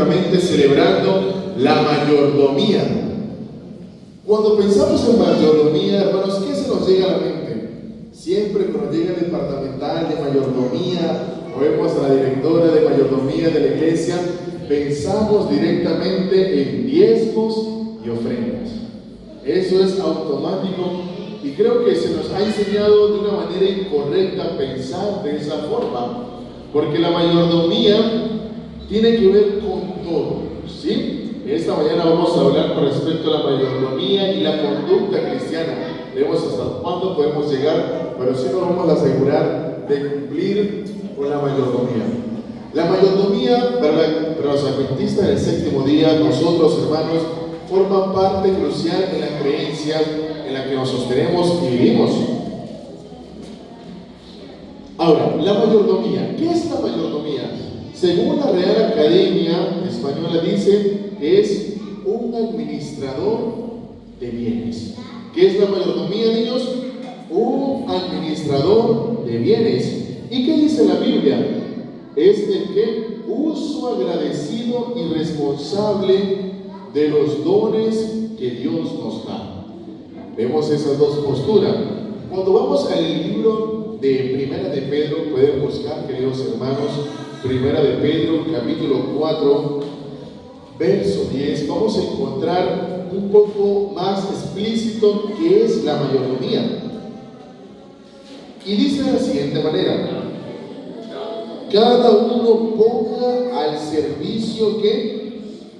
específicamente celebrando la mayordomía. Cuando pensamos en mayordomía, hermanos, ¿qué se nos llega a la mente? Siempre cuando llega el departamental de mayordomía, o vemos a la directora de mayordomía de la iglesia, pensamos directamente en diezmos y ofrendas. Eso es automático y creo que se nos ha enseñado de una manera incorrecta pensar de esa forma, porque la mayordomía tiene que ver con todo, ¿sí? Esta mañana vamos a hablar con respecto a la mayordomía y la conducta cristiana. Vemos hasta cuándo podemos llegar, pero sí nos vamos a asegurar de cumplir con la mayordomía. La mayordomía para los adventistas del séptimo día, nosotros hermanos, forma parte crucial en la creencia en la que nos sostenemos y vivimos. Ahora, la mayordomía. ¿Qué es la mayordomía? Según la Real Academia Española dice que es un administrador de bienes. ¿Qué es la mayordomía, niños? Un administrador de bienes. ¿Y qué dice la Biblia? Es el que uso agradecido y responsable de los dones que Dios nos da. Vemos esas dos posturas. Cuando vamos al libro de Primera de Pedro, pueden buscar, queridos hermanos, Primera de Pedro, capítulo 4, verso 10, vamos a encontrar un poco más explícito qué es la mayordomía. Y dice de la siguiente manera: cada uno ponga al servicio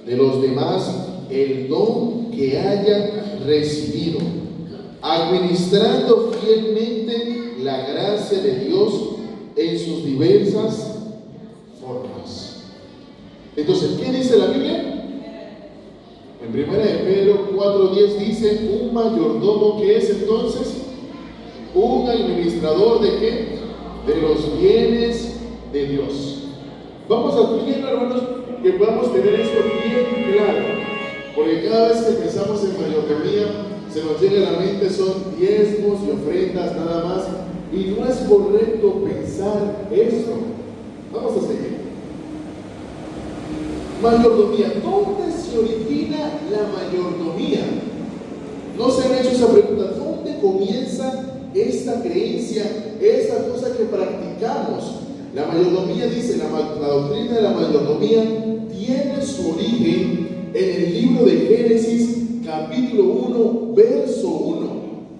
de los demás el don que haya recibido, administrando fielmente la gracia de Dios en sus diversas formas. Entonces, ¿qué dice la Biblia? En 1 de Pedro 4:10 dice: un mayordomo, que es entonces un administrador ¿de qué? De los bienes de Dios. Vamos a primero, hermanos, que podamos tener esto bien claro, porque cada vez que pensamos en mayordomía se nos llega a la mente son diezmos y ofrendas nada más, y no es correcto pensar esto. Vamos a seguir. Mayordomía. ¿Dónde se origina la mayordomía? ¿No se han hecho esa pregunta? ¿Dónde comienza esta creencia, esta cosa que practicamos? La mayordomía, dice la doctrina de la mayordomía, tiene su origen en el libro de Génesis, capítulo 1, verso 1.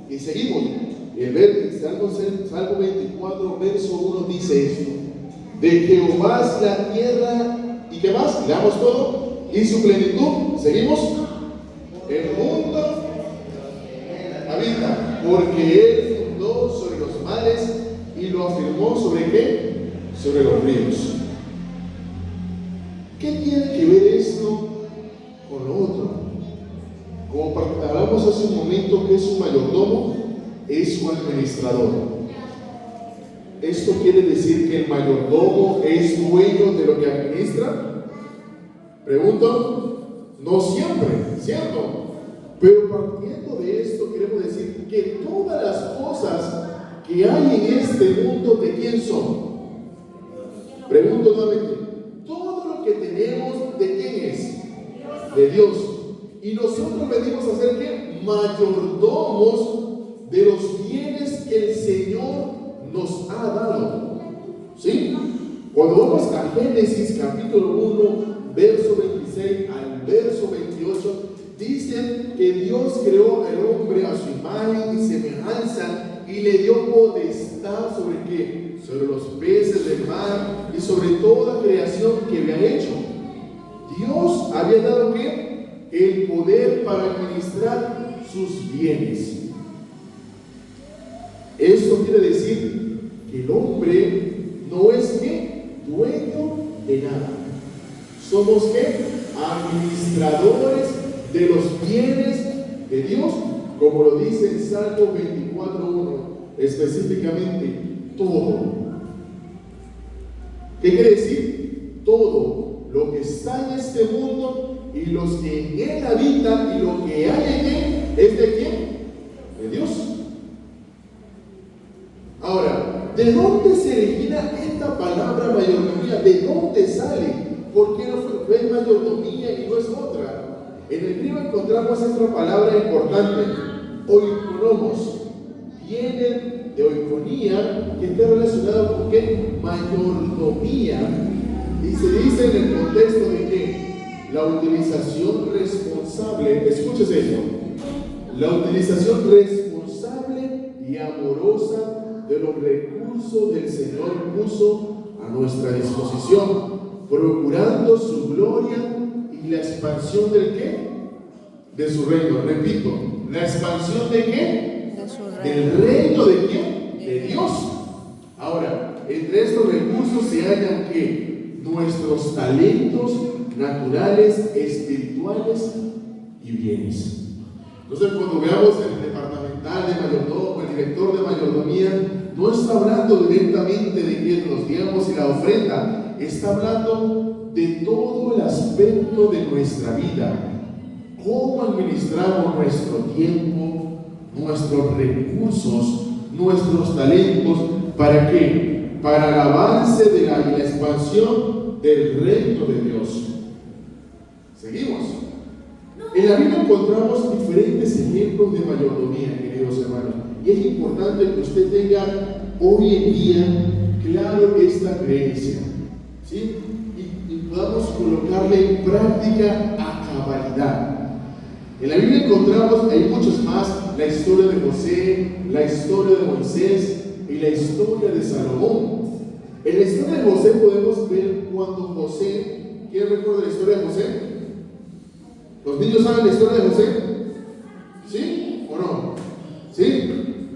Y seguimos. El Salmo 24, verso 1 dice esto: de Jehová es la tierra. ¿Y qué más? Leamos todo. Y su plenitud. ¿Seguimos? El mundo habita, porque Él fundó sobre los mares y lo afirmó ¿sobre qué? Sobre los ríos. ¿Qué tiene que ver esto con lo otro? Como hablamos hace un momento, que es un mayordomo, es un administrador. ¿Esto quiere decir que el mayordomo es dueño de lo que administra? Pregunto. No siempre, ¿cierto? Pero partiendo de esto queremos decir que todas las cosas que hay en este mundo, ¿de quién son? Pregunto nuevamente. Todo lo que tenemos, ¿de quién es? De Dios. Y nosotros venimos a ser ¿qué? Mayordomos de los bienes que el Señor nos ha dado. ¿Sí? Cuando vamos a Génesis capítulo 1, verso 26 al verso 28, dicen que Dios creó al hombre a su imagen y semejanza y le dio potestad ¿sobre qué? Sobre los peces del mar y sobre toda creación que había hecho. Dios había dado ¿qué? El poder para administrar sus bienes. Esto quiere decir que el hombre no es ¿qué? Dueño de nada. Somos ¿qué? Administradores de los bienes de Dios, como lo dice en Salmo 24:1, específicamente todo. ¿Qué quiere decir? Todo lo que está en este mundo y los que en él habitan y lo que hay en él es ¿de quién? De Dios. Ahora, ¿de dónde se origina esta palabra mayordomía? ¿De dónde sale? ¿Por qué no fue mayordomía y no es otra? En el griego encontramos esta palabra importante, oikonomos. Viene de oikonía, que está relacionado con ¿qué? Mayordomía. Y se dice en el contexto de que la utilización responsable, escúchese esto, la utilización responsable y amorosa de los recursos del Señor puso a nuestra disposición, procurando su gloria y la expansión del ¿qué? De su reino. Repito, ¿la expansión de qué? De su reino. ¿Del reino de quién? De Dios. Ahora, entre estos recursos se hallan ¿qué? Nuestros talentos naturales, espirituales y bienes. Entonces, cuando veamos el departamental de mayordomo, el director de mayordomía, no está hablando directamente de que los diezmos y la ofrenda, está hablando de todo el aspecto de nuestra vida. Cómo administramos nuestro tiempo, nuestros recursos, nuestros talentos, ¿para qué? Para el avance de la expansión del reino de Dios. Seguimos. En la Biblia encontramos diferentes ejemplos de mayordomía, queridos hermanos, y es importante que usted tenga hoy en día claro esta creencia, ¿sí? Y podamos colocarla en práctica a cabalidad. En la Biblia encontramos, hay muchos más, la historia de José, la historia de Moisés y la historia de Salomón. En la historia de José podemos ver cuando José, ¿quién recuerda la historia de José? ¿Los niños saben la historia de José? ¿Sí o no? ¿Sí?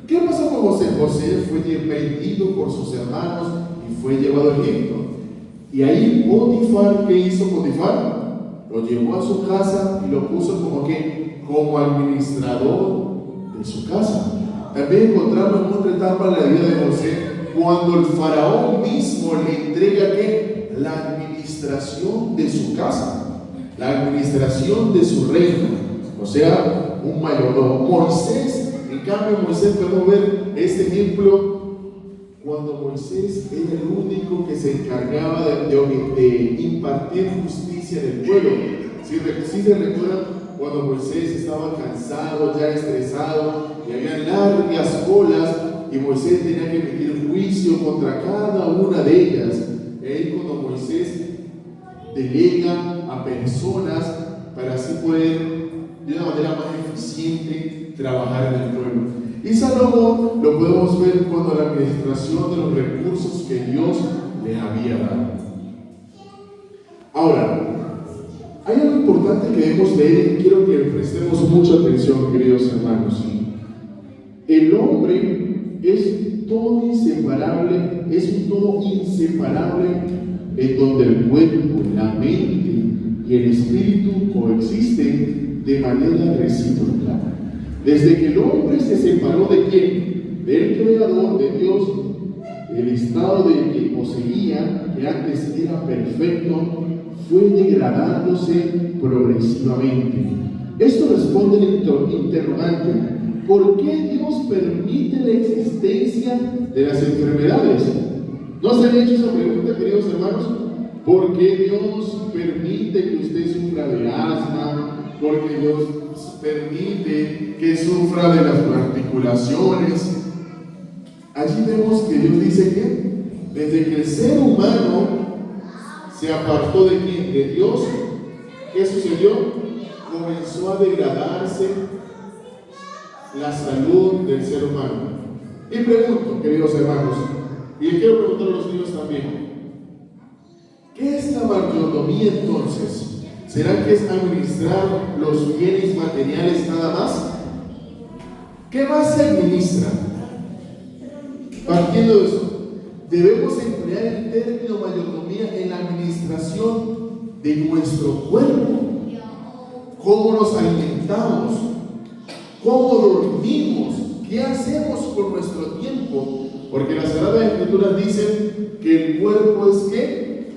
¿Qué pasó con José? José fue vendido por sus hermanos y fue llevado a Egipto. Y ahí Potifar, ¿qué hizo Potifar? Lo llevó a su casa y lo puso como ¿qué? Como administrador de su casa. También encontramos en otra etapa de la vida de José cuando el faraón mismo le entrega ¿qué? La administración de su casa, la administración de su reino, o sea, un mayordomo. Moisés, en cambio, Moisés, podemos ver este ejemplo cuando Moisés era el único que se encargaba de impartir justicia en el pueblo. Si se recuerdan, cuando Moisés estaba cansado, ya estresado, y había largas colas, y Moisés tenía que emitir juicio contra cada una de ellas. Y ahí cuando Moisés delega a personas para así poder de una manera más eficiente trabajar en el pueblo. Y Salomón lo podemos ver cuando la administración de los recursos que Dios le había dado. Ahora, hay algo importante que debemos leer y quiero que prestemos mucha atención, queridos hermanos. El hombre es todo inseparable, es un todo inseparable en donde el cuerpo, la mente y el espíritu coexisten de manera recíproca. Desde que el hombre se separó de quién, del Creador, de Dios, el estado de que poseía, que antes era perfecto, fue degradándose progresivamente. Esto responde al interrogante: ¿por qué Dios permite la existencia de las enfermedades? ¿No se han hecho esa pregunta, queridos hermanos? ¿Por qué Dios permite que usted sufra de asma? ¿Por qué Dios permite que sufra de las articulaciones? Allí vemos que Dios dice que desde que el ser humano se apartó de quién, de Dios, ¿qué sucedió? Comenzó a degradarse la salud del ser humano. Y pregunto, queridos hermanos, y quiero preguntar a los niños también, ¿qué es la mayordomía entonces? ¿Será que es administrar los bienes materiales nada más? ¿Qué más se administra? Partiendo de eso, debemos emplear el término mayordomía en la administración de nuestro cuerpo. ¿Cómo nos alimentamos? ¿Cómo dormimos? ¿Qué hacemos con nuestro tiempo? Porque las Sagradas Escrituras dicen que el cuerpo es ¿qué?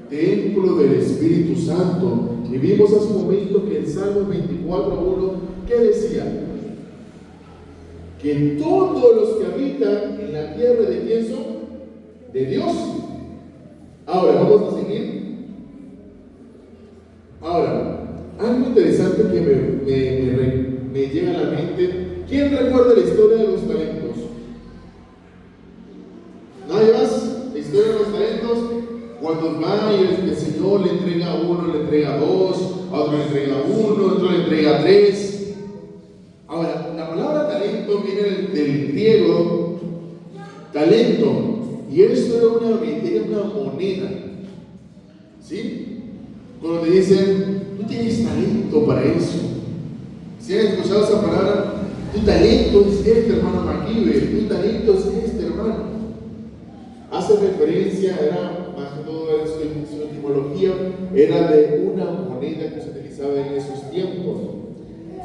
Templo del Espíritu Santo. Y vimos hace un momento que en Salmo 24:1, ¿qué decía? Que todos los que habitan en la tierra, ¿de quién son? De Dios. Ahora vamos a seguir. interesante que me llega a la mente. ¿Quién recuerda la historia de los talentos? ¿Nadie más? La historia de los talentos. Cuando va y el Señor le entrega a uno, le entrega a dos, a otro le entrega a uno, a otro le entrega a tres. Ahora, la palabra talento viene del griego talento, y esto era una moneda. ¿Sí? Cuando te dicen, tú tienes talento para eso. Si has escuchado esa palabra, tu talento es este, hermano Maquive, tu talento es este, hermano. Hace referencia, era más que todo su etimología, era de una moneda que se utilizaba en esos tiempos.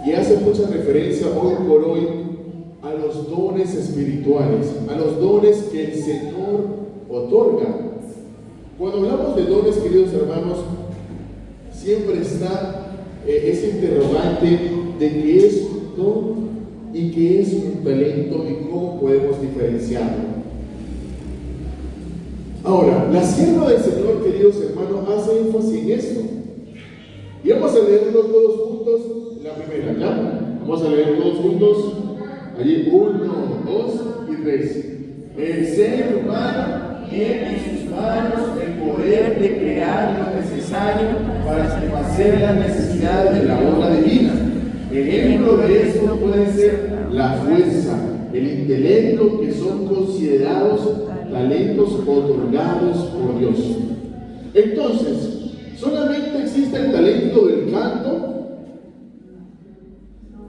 Y hace mucha referencia hoy por hoy a los dones espirituales, a los dones que el Señor otorga. Cuando hablamos de dones, queridos hermanos, siempre está ese interrogante de qué es un don y qué es un talento y cómo podemos diferenciarlo. Ahora, la sierva del Señor, queridos hermanos, hace énfasis en esto. Y vamos a leerlos todos juntos. La primera, ¿ya? Vamos a leer todos juntos. Allí, 1, 2 y 3. El ser humano tiene en sus manos el poder de crear lo necesario para satisfacer las necesidades de la obra divina. Ejemplo de esto pueden ser la fuerza, el intelecto, que son considerados talentos otorgados por Dios. Entonces, ¿solamente existe el talento del canto?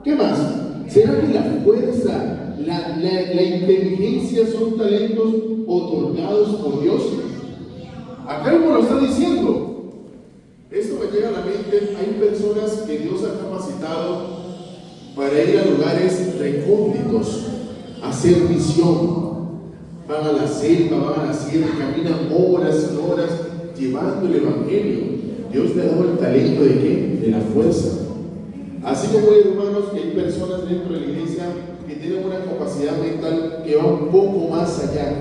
¿Qué más? ¿Será que la fuerza, la inteligencia son talentos otorgados por Dios? Acá mismo lo está diciendo. Esto me llega a la mente. Hay personas que Dios ha capacitado para ir a lugares recónditos, a hacer misión. Van a la selva, van a la sierra, caminan horas y horas llevando el Evangelio. Dios le ha dado el talento ¿de qué? De la fuerza. Así como hay hermanos que hay personas dentro de la iglesia que tienen una capacidad mental que va un poco más allá.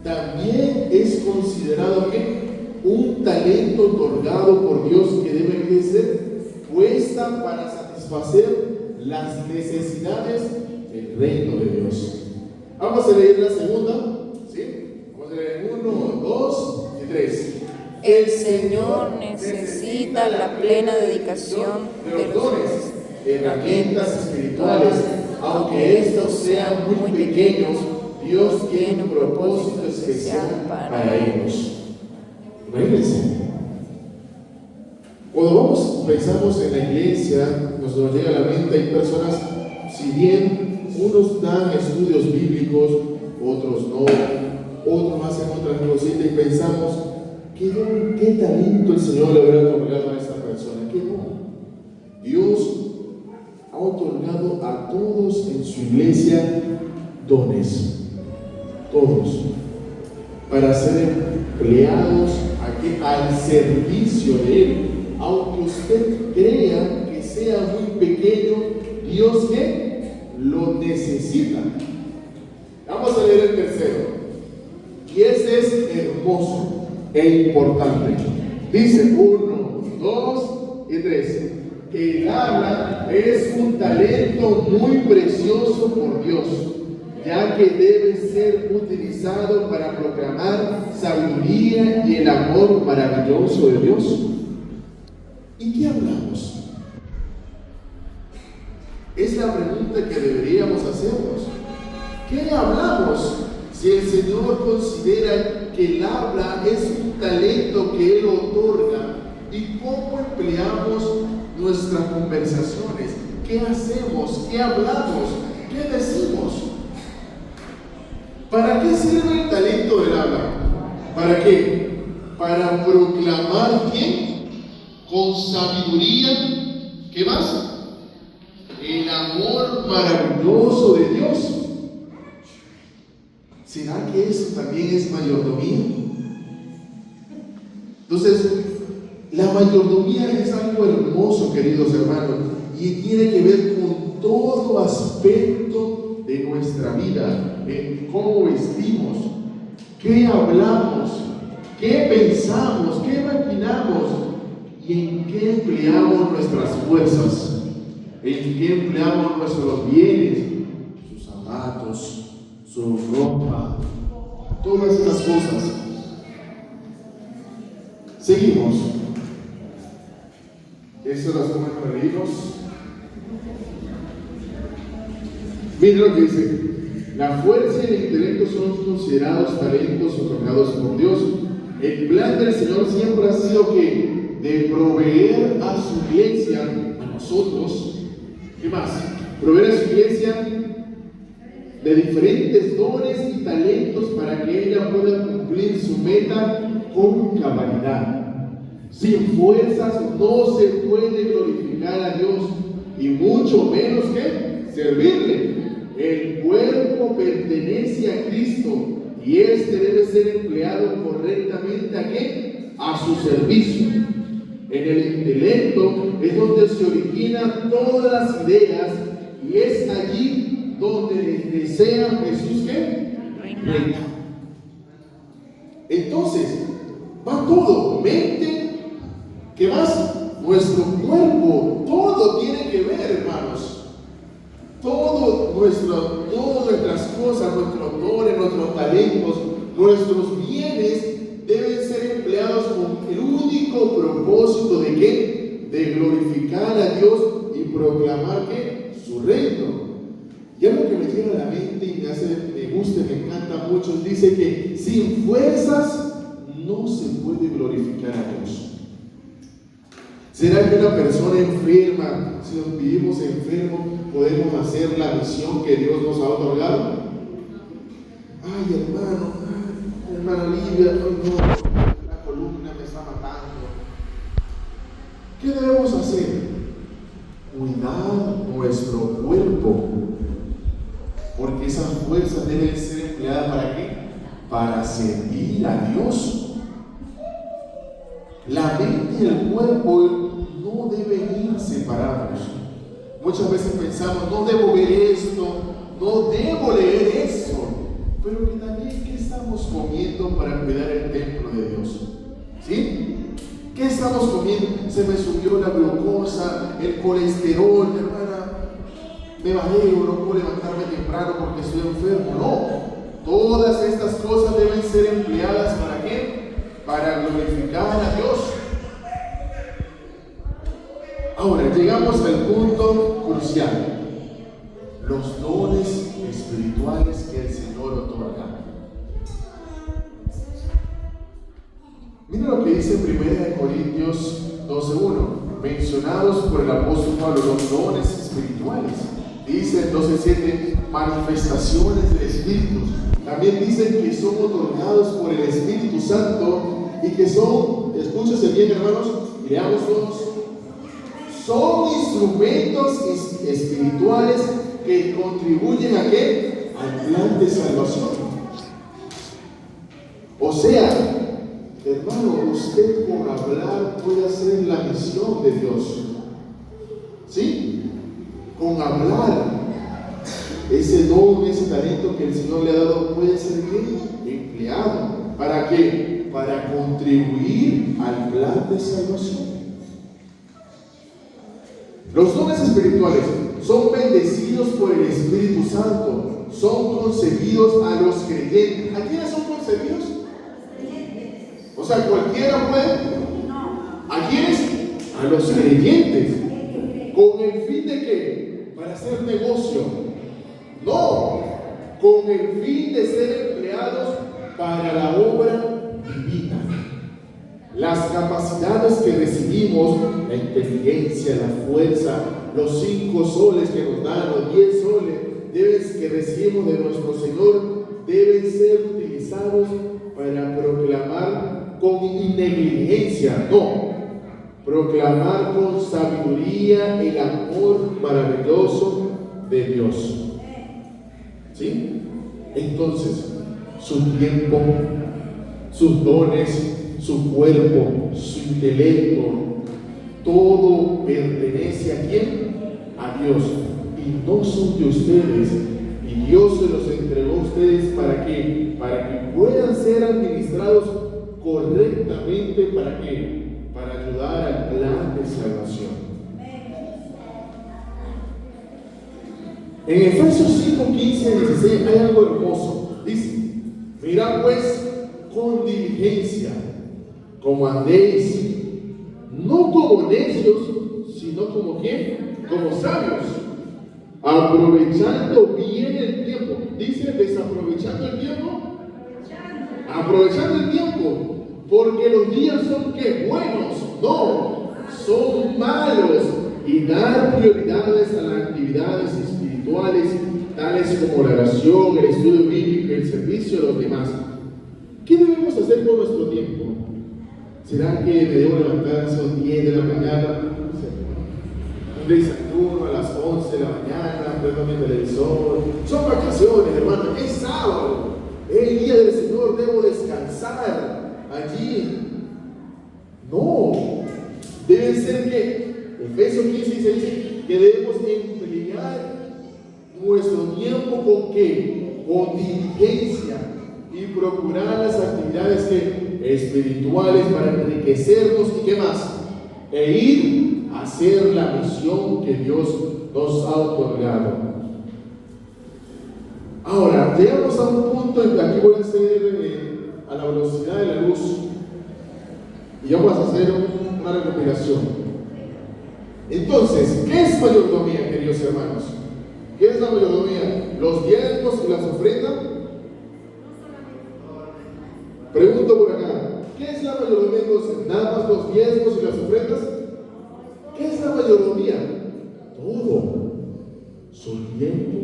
También es considerado que un talento otorgado por Dios que debe ser puesta para satisfacer las necesidades del reino de Dios. Vamos a leer la segunda. ¿Sí? Vamos a leer 1, 2 y 3. El Señor necesita la plena dedicación de los dones, herramientas espirituales, aunque estos sean muy pequeños. Dios tiene un propósito especial para ellos. Imagínense. Cuando pensamos en la iglesia, nos llega a la mente, hay personas, si bien unos dan estudios bíblicos, otros no, otros hacen otras cositas y pensamos, ¿qué talento el Señor le habrá otorgado a esta persona? ¿Qué no? Dios ha otorgado a todos en su iglesia dones, todos, para ser empleados aquí al servicio de Él. Aunque usted crea que sea muy pequeño, Dios ¿qué? Lo necesita. Vamos a leer el tercero. Y ese es hermoso e importante. Dice 1, 2 y 3. El habla es un talento muy precioso por Dios, ya que debe ser utilizado para proclamar sabiduría y el amor maravilloso de Dios. ¿Y qué hablamos? Es la pregunta que deberíamos hacernos. ¿Qué hablamos si el Señor considera que el habla es un talento que Él otorga? ¿Y cómo empleamos nuestras conversaciones? ¿Qué hacemos? ¿Qué hablamos? ¿Qué decimos? ¿Para qué sirve el talento del habla? ¿Para qué? Para proclamar ¿quién? Con sabiduría, ¿qué más? El amor maravilloso de Dios. ¿Será que eso también es mayordomía? Entonces, la mayordomía es algo hermoso, queridos hermanos, y tiene que ver con todo aspecto de nuestra vida, en cómo vestimos, qué hablamos, qué pensamos, qué imaginamos. ¿Y en qué empleamos nuestras fuerzas? ¿En qué empleamos nuestros bienes? Sus zapatos, su ropa, todas esas cosas. Seguimos. Eso las toman para leernos. Miren lo que dice: la fuerza y el intelecto son considerados talentos otorgados por Dios. El plan del Señor siempre ha sido que de proveer a su iglesia, a nosotros, ¿qué más? Proveer a su iglesia de diferentes dones y talentos para que ella pueda cumplir su meta con cabalidad. Sin fuerzas no se puede glorificar a Dios y mucho menos que servirle. El cuerpo pertenece a Cristo y este debe ser empleado correctamente ¿a qué? A su servicio. En el intelecto es donde se originan todas las ideas y es allí donde desea Jesús ¿qué? Reina. Entonces, va todo, mente, ¿qué más? Nuestro cuerpo, todo tiene que ver, hermanos. Todas nuestras cosas, nuestros dones, nuestros talentos, nuestros bienes deben ser empleados con el único propósito de ¿qué? De glorificar a Dios y proclamar ¿qué? Su reino. Y algo que me llega a la mente y me gusta, me encanta mucho, dice que sin fuerzas no se puede glorificar a Dios. ¿Será que una persona enferma, si nos vivimos enfermos, podemos hacer la misión que Dios nos ha otorgado? Ay, hermana Livia, no, la columna me está matando. ¿Qué debemos hacer? Cuidar nuestro cuerpo, porque esas fuerzas deben ser empleadas ¿para qué? Para servir a Dios. La mente y el cuerpo no deben ir separados. Muchas veces pensamos, no debo ver esto, no debo leer eso, pero que también ¿qué estamos comiendo para cuidar el templo de Dios? ¿Sí? ¿Qué estamos comiendo? Se me subió la glucosa, el colesterol, hermana, me mareo, no puedo levantarme temprano porque estoy enfermo. No, todas estas cosas deben ser empleadas ¿para qué? Para glorificar a Dios. Ahora llegamos al punto crucial: los dones espirituales que el Señor otorga. Mira lo que dice 1 Corintios 12:1, mencionados por el apóstol Pablo, los dones espirituales. Dice en 12:7, manifestaciones del Espíritu. También dicen que son otorgados por el Espíritu Santo y que son, escúchese bien, hermanos, leamos todos, son instrumentos espirituales que contribuyen ¿a qué? Al plan de salvación. O sea, hermano, usted con hablar puede hacer la misión de Dios. ¿Sí? Con hablar, ese don, ese talento que el Señor le ha dado puede ser ¿qué? Empleado. ¿Para qué? Para contribuir al plan de salvación. Los dones espirituales son bendecidos por el Espíritu Santo, son concebidos a los creyentes. ¿A quiénes son concebidos? O sea, ¿cualquiera puede? ¿A quiénes? A los creyentes. ¿Con el fin de qué? Para hacer negocio. No, con el fin de ser empleados para la obra divina. Las capacidades que recibimos, la inteligencia, la fuerza, los 5 soles que nos dan, los 10 soles que recibimos de nuestro Señor, deben ser utilizados para proclamar con negligencia, no, proclamar con sabiduría el amor maravilloso de Dios. ¿Sí? Entonces, su tiempo, sus dones, su cuerpo, su intelecto, todo pertenece ¿a quién? A Dios. Y no son de ustedes. Y Dios se los entregó a ustedes ¿para qué? Para que puedan ser administrados correctamente. ¿Para qué? Para para ayudar al plan de salvación. En Efesios 5, 15 y 16 hay algo hermoso. Dice: mirad pues con diligencia como andéis, no como necios, sino como ¿qué? Como sabios, aprovechando bien el tiempo. Dice: desaprovechando el tiempo, aprovechando el tiempo, porque los días son ¿qué? Buenos, no, son malos. Y dar prioridades a las actividades espirituales, tales como la oración, el estudio bíblico y el servicio a los demás. ¿Qué debemos hacer con nuestro tiempo? ¿Será que me debo levantar a las 10 de la mañana? Un desayuno a las 11 de la mañana, prendo mi televisor. Son vacaciones, hermano, es sábado, es el día del Señor, debo descansar allí. No, debe ser que Efesios 15 dice que debemos emplear nuestro tiempo ¿con qué? Con diligencia, y procurar las actividades espirituales para enriquecernos y ¿qué más? E ir a hacer la misión que Dios nos ha otorgado. Ahora, llegamos a un punto en que aquí voy a hacer a la velocidad de la luz y vamos a hacer una recopilación. Entonces, ¿qué es mayordomía, queridos hermanos? ¿Qué es la mayordomía? ¿Los diezmos y las ofrendas? Pregunto por acá, ¿qué es la mayordomía entonces? ¿Nada más los diezmos y las ofrendas? ¿Qué es la mayordomía? Todo. Su tiempo,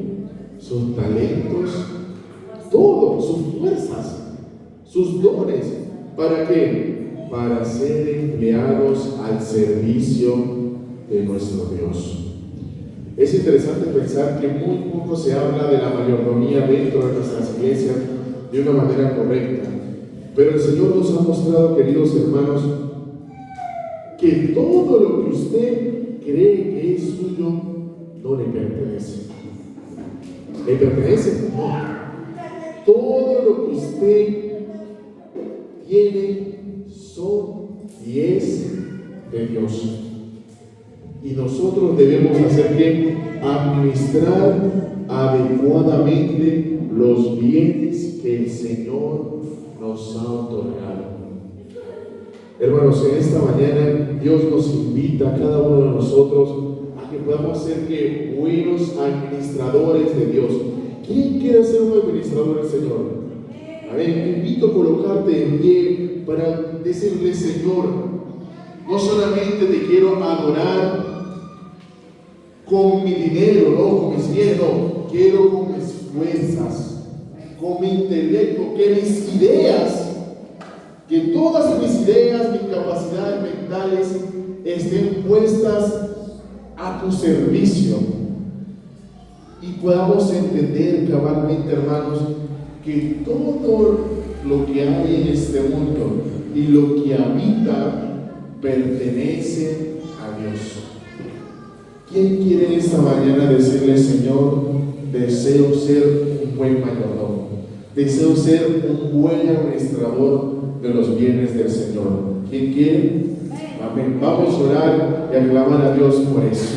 sus talentos, todo, sus fuerzas, sus dones. ¿Para qué? Para ser empleados al servicio de nuestro Dios. Es interesante pensar que muy poco se habla de la mayordomía dentro de nuestras iglesias de una manera correcta. Pero el Señor nos ha mostrado, queridos hermanos, que todo lo que usted cree que es suyo no le pertenece. ¿Le pertenece? No. Todo lo que usted tiene son y es de Dios. Y nosotros debemos hacer que administrar adecuadamente los bienes que el Señor nos ha otorgado. Hermanos, en esta mañana Dios nos invita a cada uno de nosotros a que podamos ser que buenos administradores de Dios. ¿Quién quiere ser un administrador del Señor? A ver, te invito a colocarte en pie para decirle: Señor, no solamente te quiero adorar con mi dinero, no con mis bienes, no, quiero con mis fuerzas, con mi intelecto, que mis ideas, que todas mis ideas, mis capacidades mentales estén puestas a tu servicio, y podamos entender cabalmente, hermanos, que todo lo que hay en este mundo y lo que habita pertenece a Dios. ¿Quién quiere en esta mañana decirle: Señor, deseo ser un buen mayordomo, deseo ser un buen administrador de los bienes del Señor? ¿Quién quiere? Amén. Vamos a orar y a clamar a Dios por eso.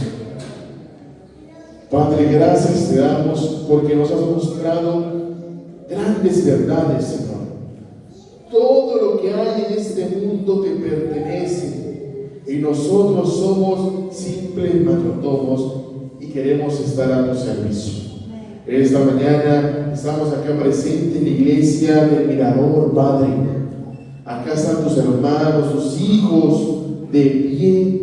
Padre, gracias te damos porque nos has mostrado grandes verdades, Señor. Todo lo que hay en este mundo te pertenece, y nosotros somos simples mayordomos y queremos estar a tu servicio. Esta mañana estamos acá presentes en la iglesia del Mirador, Padre. Acá están tus hermanos, tus hijos, de pie,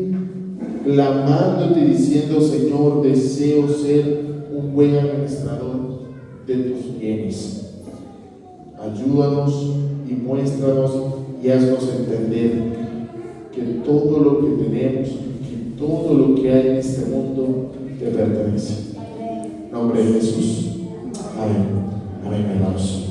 clamándote y diciendo: Señor, deseo ser un buen administrador de tus bienes. Ayúdanos y muéstranos y haznos entender que todo lo que tenemos, que todo lo que hay en este mundo te pertenece. En nombre de Jesús. Amén. Amén, hermanos.